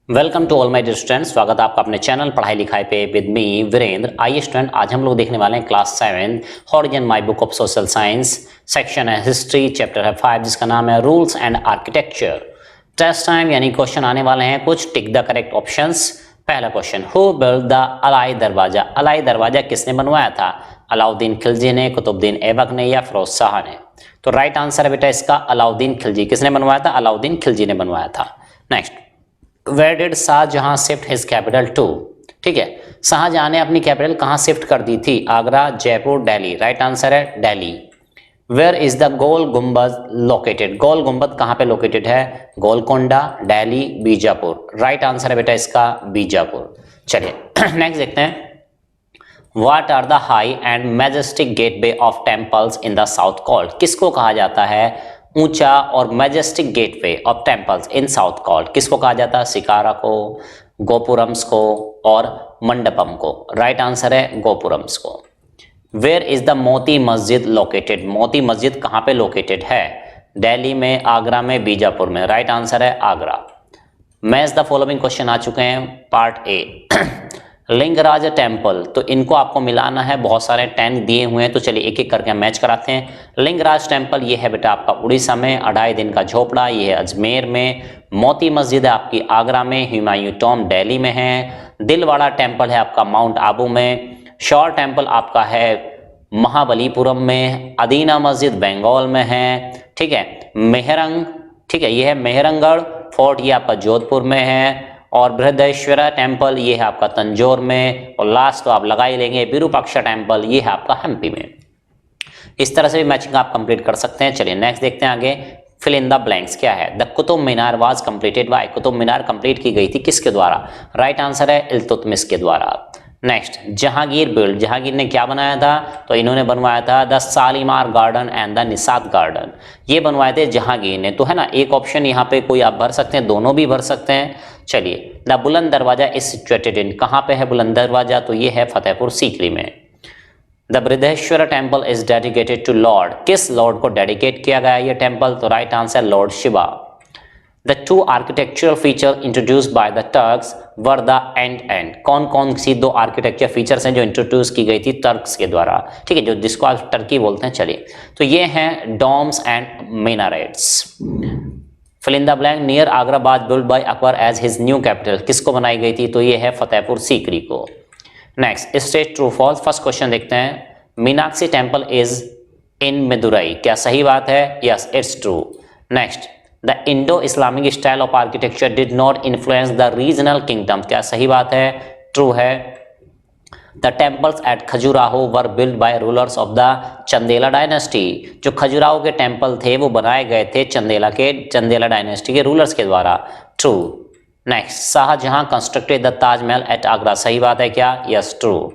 Welcome to all my dear students. स्वागत है आपका अपने चैनल पढ़ाई लिखाई पे विद मी वीरेंद्र। आइए स्टूडेंट, आज हम लोग देखने वाले हैं class 7 horizon my book of social science. Section है हिस्ट्री, चैप्टर है 5 जिसका नाम है rules and architecture. Test time यानी क्वेश्चन आने वाले हैं कुछ, टिक द करेक्ट ऑप्शंस। पहला question, who built the Alai Darwaza? Alai दरवाजा किसने बनवाया था? अलाउद्दीन खिलजी ने, कुतुबुद्दीन ऐबक ने या फिरोज शाह ने? तो राइट आंसर है बेटा इसका अलाउद्दीन खिलजी। किसने बनवाया था? अलाउद्दीन खिलजी ने बनवाया था। Next, where did Shahjahan shift his capital to? ठीक है, शाहजहां ने अपनी कैपिटल कहां शिफ्ट कर दी थी? आगरा, जयपुर, दिल्ली? राइट आंसर है Delhi. Where is the Gol Gumbaz located? Gol Gumbaz कहां पे लोकेटेड है? गोलकोंडा, दिल्ली, बीजापुर? राइट आंसर है बेटा इसका बीजापुर। चलिए नेक्स्ट देखते हैं। What are the high and majestic gateway of temples in the south called? किसको कहा जाता है ऊंचा और majestic gateway of temples in south called? किसको कहा जाता है? सिकारा को, गोपुरम्स को और मंडपम को? राइट आंसर है गोपुरम्स को। Where is the Moti Masjid located? Moti Masjid कहाँ पे लोकेटेड है? दिल्ली में, आगरा में, बीजापुर में? राइट आंसर है Agra. Match the following question आ चुके हैं पार्ट ए। लिंगराज टेम्पल, तो इनको आपको मिलाना है, बहुत सारे 10 दिए हुए हैं, तो चलिए एक एक करके मैच कराते हैं। लिंगराज टेम्पल ये है बेटा आपका उड़ीसा में, अढ़ाई दिन का झोपड़ा ये है अजमेर में, मोती मस्जिद है आपकी आगरा में, हुमायूं टॉम दिल्ली में है, दिलवाड़ा टेम्पल है आपका माउंट आबू में, शोर टेम्पल आपका है महाबलीपुरम में, अदीना मस्जिद बंगाल में है, ठीक है, मेहरंग, ठीक है, ये है मेहरंगढ़ फोर्ट, ये आपका जोधपुर में है, और बृहदेश्वरा टेम्पल ये है आपका तंजौर में, और लास्ट तो आप लगा ही लेंगे विरूपाक्षा टेम्पल ये है आपका हम्पी में। इस तरह से भी मैचिंग आप कंप्लीट कर सकते हैं। चलिए नेक्स्ट देखते हैं आगे। फिल इन द ब्लैंक्स क्या है? The Qutub Minar was completed by? Qutub Minar complete की गई थी किसके द्वारा? राइट आंसर है इल्तुतमिश के द्वारा। नेक्स्ट, जहांगीर बिल्ड, जहांगीर ने क्या बनाया था? तो इन्होंने बनवाया था the Shalimar garden and the Nishat garden, ये बनवाए थे जहांगीर ने। तो है ना, एक ऑप्शन यहाँ पे कोई आप भर सकते हैं, दोनों भी भर सकते हैं। चलिए, द बुलंद दरवाजा इज सिचुएटेड इन, कहाँ पे है बुलंद दरवाजा? तो ये है फतेहपुर सीकरी में। The Brihadeeswara temple is dedicated to lord, किस लॉर्ड को डेडिकेट किया गया ये टेम्पल? तो right answer lord Shiva. The two architectural features introduced by the Turks were the and कौन कौन सी दो आर्किटेक्चर फीचर्स हैं जो इंट्रोड्यूस की गई थी टर्क्स के द्वारा? ठीक है, जो जिसको आप टर्की बोलते हैं। चलिए, तो ये हैं domes and minarets. Fill in the blank, near Agrabad build by Akbar as his new capital, किसको बनाई गई थी? तो ये है फतेहपुर सीकरी को। Next, state true false. First question देखते हैं। Meenakshi temple is in Madurai, क्या सही बात है? Yes, it's true. Next, The Indo-Islamic style of architecture did not influence the regional kingdoms, क्या सही बात है? True है। The temples at Khajuraho were built by rulers of the Chandela dynasty, जो खजुराहो के टेम्पल थे वो बनाए गए थे चंदेला डायनेस्टी के रूलर्स के द्वारा। True। Next, Shahjahan constructed the Taj Mahal at Agra, सही बात है क्या? Yes, true.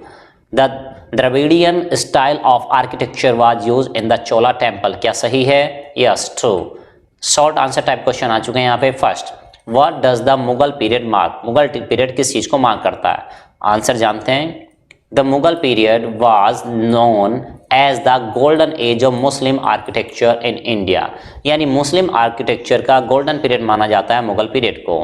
The Dravidian style of architecture was used in the Chola temple, क्या सही है? Yes, true. Short answer type question आ चुके हैं यहाँ पे। First, what does the Mughal period mark? Mughal period किस चीज को मार्क करता है? आंसर जानते हैं। The Mughal period was known as the golden age of Muslim architecture in India, यानी मुस्लिम आर्किटेक्चर का गोल्डन पीरियड माना जाता है मुगल पीरियड को।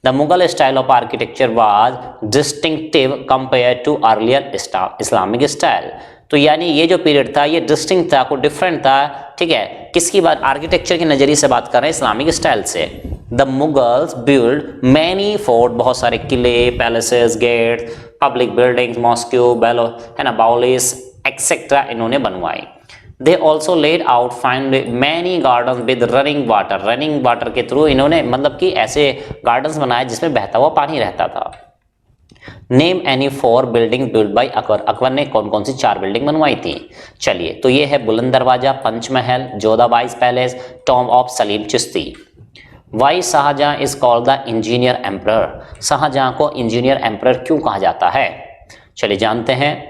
The Mughal style of architecture was distinctive compare to earlier Islamic style, तो यानी ये जो पीरियड था ये डिस्टिंक्ट था, कोई डिफरेंट था। ठीक है, किसकी बात? आर्किटेक्चर के नजरिए से बात कर रहे हैं, इस्लामिक स्टाइल से। The Mughals build many fort, बहुत सारे किले, palaces, gate, public buildings, mosque, बेलो है ना, बाउलिस एक्सेट्रा इन्होंने बनवाई। They also laid out find many garden with running water, running water के थ्रू इन्होंने मतलब कि ऐसे गार्डन्स बनाए जिसमें बहता हुआ पानी रहता था। Name any 4 building build by Akbar, Akbar ने कौन कौन सी 4 बिल्डिंग बनवाई थी? चलिए, तो ये है Buland Darwaza, Panch Mahal, Jodhabai's palace, tomb of Salim Chishti. Why Shahjahan is called the engineer emperor, Shahjahan को इंजीनियर एम्परर क्यों कहा जाता है? चलिए जानते हैं।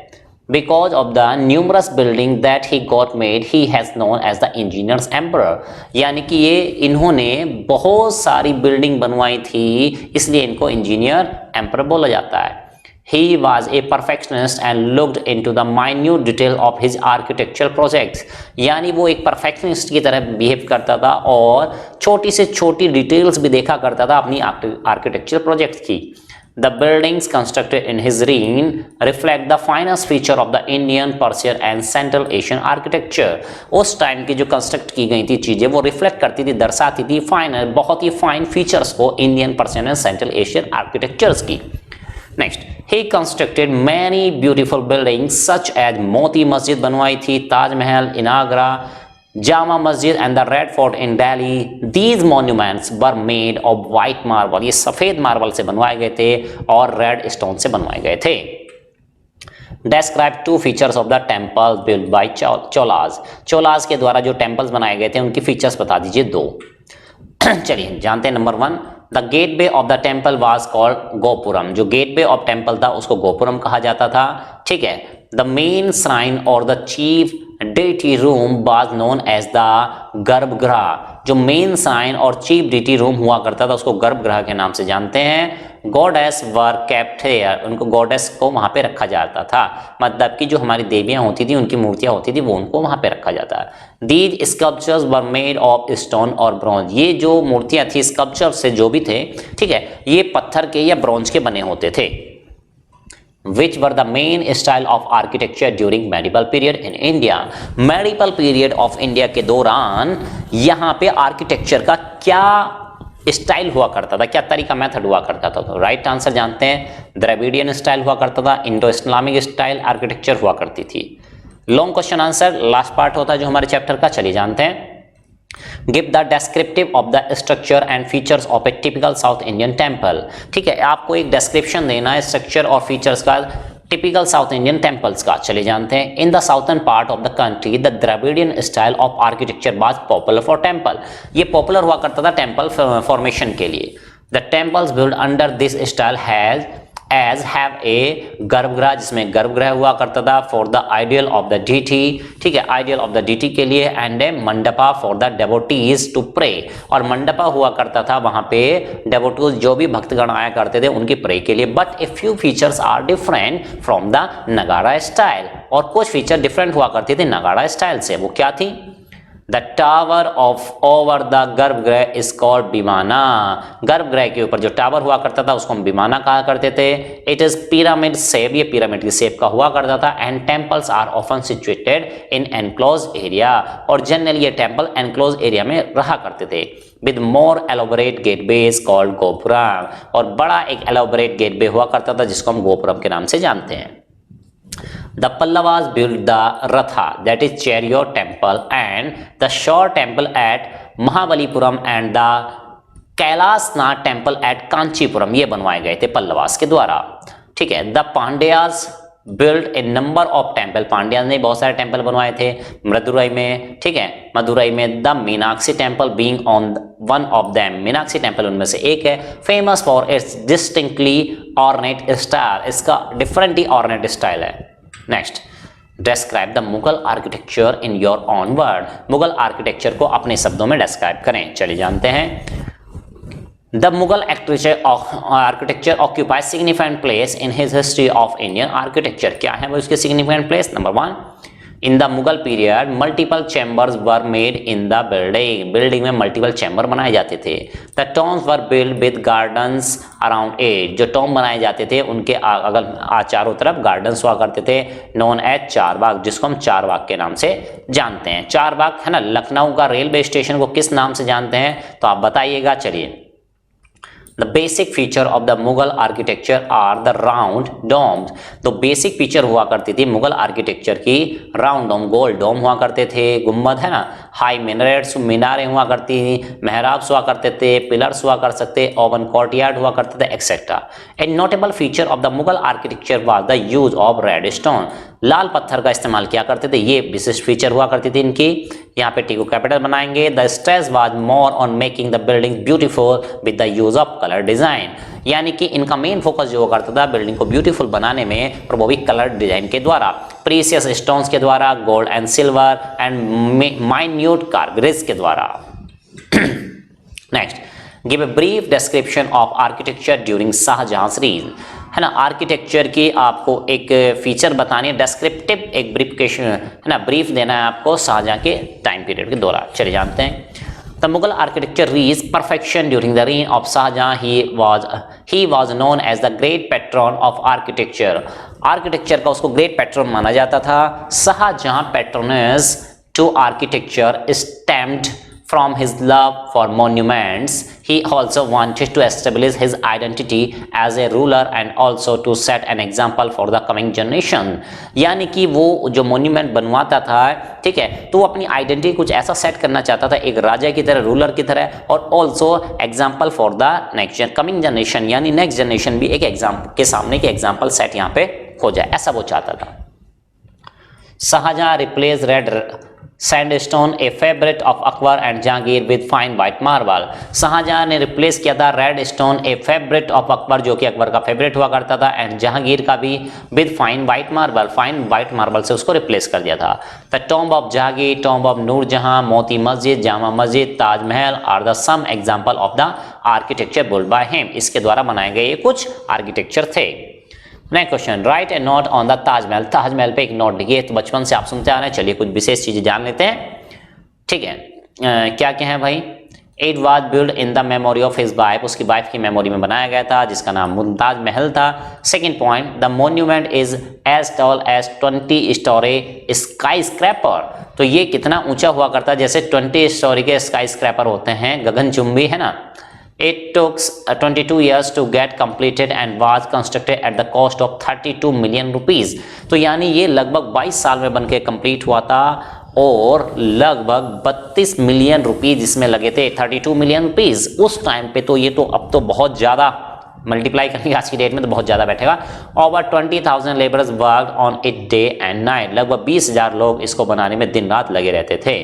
Because of the numerous building that he got made he has known as the engineer's emperor, यानी कि ये इन्होंने बहुत सारी बिल्डिंग बनवाई थी इसलिए इनको इंजीनियर एम्परर बोला जाता है। He was a perfectionist and looked into the minute detail of his architectural projects. यानी वो एक परफेक्शनिस्ट की तरह बिहेव करता था और छोटी से छोटी डिटेल्स भी देखा करता था अपनी आर्किटेक्चरल प्रोजेक्ट्स की. The buildings constructed in his reign reflect the finest feature of the Indian, Persian and Central Asian architecture. उस टाइम की जो कंस्ट्रक्ट की गई थी चीजें वो रिफ्लेक्ट करती थी, दर्शाती थी फाइन, बहुत ही फाइन फीचर्स को Indian, Persian and Central Asian architectures की. Next, he constructed many beautiful buildings such as Moti Masjid बनवाई थी, ताजमहल इन Agra, Jama Masjid and the red fort in Delhi. These monuments were made of white marble. ये सफेद मार्बल से बनवाए गए थे और रेड स्टोन से बनवाए गए थे. Describe two features of the temple built by Cholas. Cholas के द्वारा जो टेम्पल्स बनाए गए थे उनकी फीचर्स बता दीजिए दो. चलिए जानते हैं. Number 1, the gateway of the temple was called gopuram. जो गेटवे ऑफ टेम्पल था उसको गोपुरम कहा जाता था. ठीक है. द मेन श्राइन और the chief deity room was known as the garbhagriha. जो मेन श्राइन और चीफ डेटी रूम हुआ करता था उसको गर्भगृह के नाम से जानते हैं. Goddess were kept here. उनको गॉडेस को वहां पे रखा जाता था, मतलब कि जो हमारी देवियां होती थी उनकी मूर्तियां होती थी वो उनको वहां पे रखा जाता है. These sculptures were made of stone और ब्रॉन्ज. ये जो मूर्तियां थी स्कल्पचर से जो भी थे, ठीक है, ये पत्थर के या ब्रॉन्ज के बने होते थे. Which were the main style of architecture during medieval period in India? Medieval period of India के दौरान यहाँ पे आर्किटेक्चर का क्या स्टाइल हुआ करता था, क्या तरीका मेथड हुआ करता था? तो राइट आंसर जानते हैं. द्रविडियन स्टाइल हुआ करता था, इंडो इस्लामिक स्टाइल आर्किटेक्चर हुआ करती थी. Long question answer last part होता है जो हमारे चैप्टर का. चलिए जानते हैं. Give the descriptive of the structure and features of a typical South Indian temple. ठीक है, आपको एक डिस्क्रिप्शन देना है स्ट्रक्चर और फीचर्स का टिपिकल साउथ इंडियन टेम्पल्स का. चले जानते हैं. In the southern part of the country the Dravidian style of architecture was popular for temple. ये पॉपुलर हुआ करता था टेम्पल फॉर्मेशन के लिए. The temples build under this style have a garbhagriha, जिसमें गर्भगृह हुआ करता था for the ideal of the deity. ठीक है, आइडियल ऑफ द डीटी के लिए. And a mandapa for the devotees to pray. और मंडपा हुआ करता था वहां पे डेवोटीज जो भी भक्तगण आया करते थे उनके प्रे के लिए. But a few features are different from the Nagara style. और कुछ फीचर डिफरेंट हुआ करते थे नगाड़ा स्टाइल से. वो क्या थी? The tower of over the गर्भगृह is called विमाना. गर्भगृह के ऊपर जो टावर हुआ करता था उसको हम विमाना कहा करते थे. It is pyramid shape. ये पिरामिड की शेप का हुआ करता था. And temples are often situated in enclosed area. और जनरली ये टेम्पल enclosed area में रहा करते थे. With more elaborate gateways called gopuram. और बड़ा एक elaborate gateway हुआ करता था जिसको हम गोपुरम के नाम से जानते हैं. The Pallavas built the Ratha, that is chariot temple, and the shore temple at Mahabalipuram and the Kailasnath temple at Kanchipuram. ये बनवाए गए थे पल्लवास के द्वारा. ठीक है. The Pandyas built a number of temple. Pandyas ने बहुत सारे टेम्पल बनवाए थे मदुरई में. ठीक है, मदुरई में the Meenakshi temple being on one of them. Meenakshi temple उनमें से एक है. Famous for its distinctly ornate style. इसका डिफरेंटली ऑर्नेट स्टाइल है. Next, describe the Mughal architecture in your own word. Mughal architecture को अपने शब्दों में डिस्क्राइब करें. चलिए जानते हैं. The Mughal architecture occupy significant place in his history of Indian architecture. क्या है वो उसके significant place? Number 1, in the Mughal period multiple chambers were made in the building. Building में मल्टीपल चैम्बर बनाए जाते थे. The Tom's were build with gardens around it. जो Tom बनाए जाते थे उनके चारों तरफ गार्डन्स हुआ करते थे. नोन एज चारबाग, जिसको हम चारबाग के नाम से जानते हैं. चारबाग है ना, लखनऊ का रेलवे स्टेशन को किस नाम से जानते हैं तो आप बताइएगा. चलिए. The basic feature of the Mughal architecture are the round domes. तो बेसिक फीचर हुआ करती थी मुगल आर्किटेक्चर की राउंड डोम, गोल डोम हुआ करते थे. गुम्बद है ना, हाई मिनरेट्स, मीनारें हुआ करती थी, मेहराब्स हुआ करते थे, पिलर्स हुआ कर सकते, ओवन कोर्टयार्ड हुआ करते थे, et cetera. A notable feature of the Mughal architecture was the use of red stone. लाल पत्थर का इस्तेमाल किया करते थे. ये विशिष्ट फीचर हुआ करती थी इनकी. यहाँ पे टीको कैपिटल बनाएंगे. The stress was more on making the building beautiful with the use of colour design. यानी कि इनका मेन फोकस जो हुआ करता था बिल्डिंग को ब्यूटीफुल बनाने में, और वो भी कलर डिजाइन के द्वारा, प्रीसियस स्टोन्स के द्वारा, gold and silver and minute carvings के द्वारा. Next, give a brief description of architecture during Shahjahan's reign. है ना, आर्किटेक्चर की आपको एक फीचर बतानी है, डिस्क्रिप्टिव एक ब्रीफिकेशन है ना, ब्रीफ देना है आपको शाहजहां के टाइम पीरियड के दौरान। चलिए जानते हैं। The Mughal architecture reach perfection during the reign of Shah Jahan. He was known as the great patron of architecture। Architecture का उसको ग्रेट पैट्रन माना जाता था। Shahjahan patronage to architecture stemmed from his love for monuments. He also wanted to establish his identity as a ruler and also to set an example for the coming generation। यानी कि वो जो monument बनवाता था, ठीक है, तो वो अपनी आइडेंटिटी कुछ ऐसा सेट करना चाहता था, एक राजा की तरह, रूलर की तरह, और also example for the next coming generation, यानी नेक्स्ट जनरेशन भी एक एग्जाम के सामने के एग्जाम्पल सेट यहाँ पे हो जाए, ऐसा वो चाहता था। Shah Jahan replace red sandstone a favourite of Akbar and Jahangir with fine white marble. Shah Jahan ने रिप्लेस किया था red stone a favourite of Akbar, जो कि अकबर का फेवरेट हुआ करता था, एंड जहांगीर का भी, with fine white marble, fine white marble से उसको रिप्लेस कर दिया था। The tomb of Jahangir, tomb of Nur Jahan, Moti Masjid, Jama Masjid, Taj Mahal are the some example of the architecture build by him. इसके द्वारा बनाए गए ये कुछ आर्किटेक्चर थे। Next question, write a note on the Taj Mahal. Taj Mahal पे एक नोट लिखिए। तो बचपन से आप सुनते आ रहे हैं, चलिए कुछ विशेष चीजें जान लेते हैं, ठीक है। क्या क्या है भाई? It was build in the memory of his wife, उसकी वाइफ की मेमोरी में बनाया गया था, जिसका नाम मुमताज महल था। Second point, the monument is as tall as 20 story skyscraper. तो ये कितना ऊंचा हुआ करता है, जैसे 20 स्टोरी के स्काई स्क्रैपर होते हैं, गगनचुंबी, है ना। It took 22 years to get completed and was constructed at the cost of 32 million rupees। तो यानी ये लगभग 22 साल में बनके कंप्लीट हुआ था और लगभग 32 मिलियन रुपीज इसमें लगे थे। 32 मिलियन रुपीज उस टाइम पे, तो ये तो अब तो बहुत ज्यादा मल्टीप्लाई करेंगे आज की डेट में तो बहुत ज्यादा बैठेगा। Over 20,000 labourers worked on it day and night. लगभग 20,000 लोग इसको बनाने में दिन रात लगे रहते थे।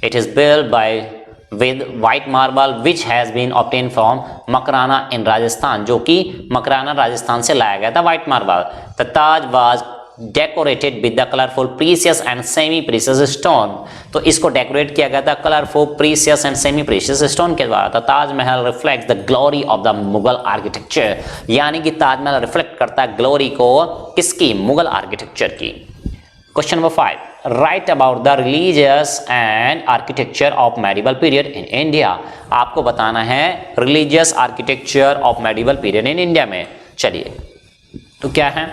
It is build by with white marble which has been obtained from Makrana in Rajasthan, जो कि मकराना राजस्थान से लाया गया था white marble। The Taj was decorated with the colorful precious and semi precious stone। तो इसको डेकोरेट किया गया था colourful precious and semi precious stone के द्वारा। तो Taj Mahal reflects the glory of the Mughal architecture, यानी कि ताजमहल रिफ्लेक्ट करता है ग्लोरी को किसकी? मुगल आर्किटेक्चर की। Question number 5, right about the religious and architecture of medieval period in India. आपको बताना है religious architecture of medieval period in India में। चलिए, तो क्या है?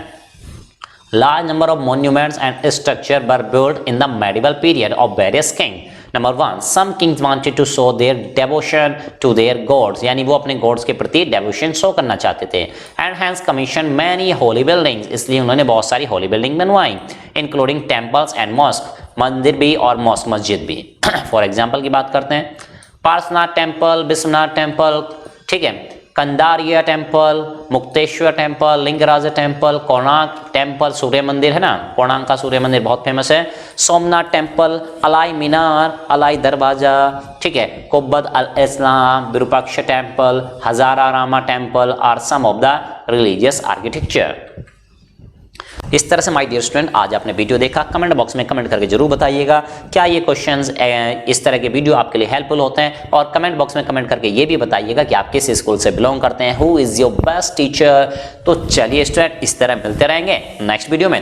Large number of monuments and structure were build in the medieval period of various king. Number 1, some kings wanted to show their devotion to their gods, यानी वो अपने God's के प्रति डेवोशन शो करना चाहते थे। And hence commission many holy buildings, इसलिए उन्होंने बहुत सारी होली बिल्डिंग बनवाई, इंक्लूडिंग टेम्पल्स एंड मॉस्क, मंदिर भी और मॉस्क मस्जिद भी। फॉर एग्जाम्पल की बात करते हैं, पार्श्वनाथ टेम्पल, विश्वनाथ टेम्पल, ठीक है, Kandariya temple, Mukteshwar temple, Lingaraj temple, Konark temple, सूर्य मंदिर है ना, कोणार्क का सूर्य मंदिर बहुत फेमस है, सोमनाथ टेम्पल, अलाई मीनार, अलाई दरवाजा, ठीक है, Quwwat al Islam, Virupaksha temple, Hazara Rama temple are some of the religious architecture. इस तरह से माय डियर स्टूडेंट आज आपने वीडियो देखा। कमेंट बॉक्स में कमेंट करके जरूर बताइएगा क्या ये क्वेश्चंस इस तरह के वीडियो आपके लिए हेल्पफुल होते हैं, और कमेंट बॉक्स में कमेंट करके ये भी बताइएगा कि आप किस स्कूल से बिलोंग करते हैं, who is your best teacher. तो चलिए स्टूडेंट, इस तरह मिलते रहेंगे नेक्स्ट वीडियो में।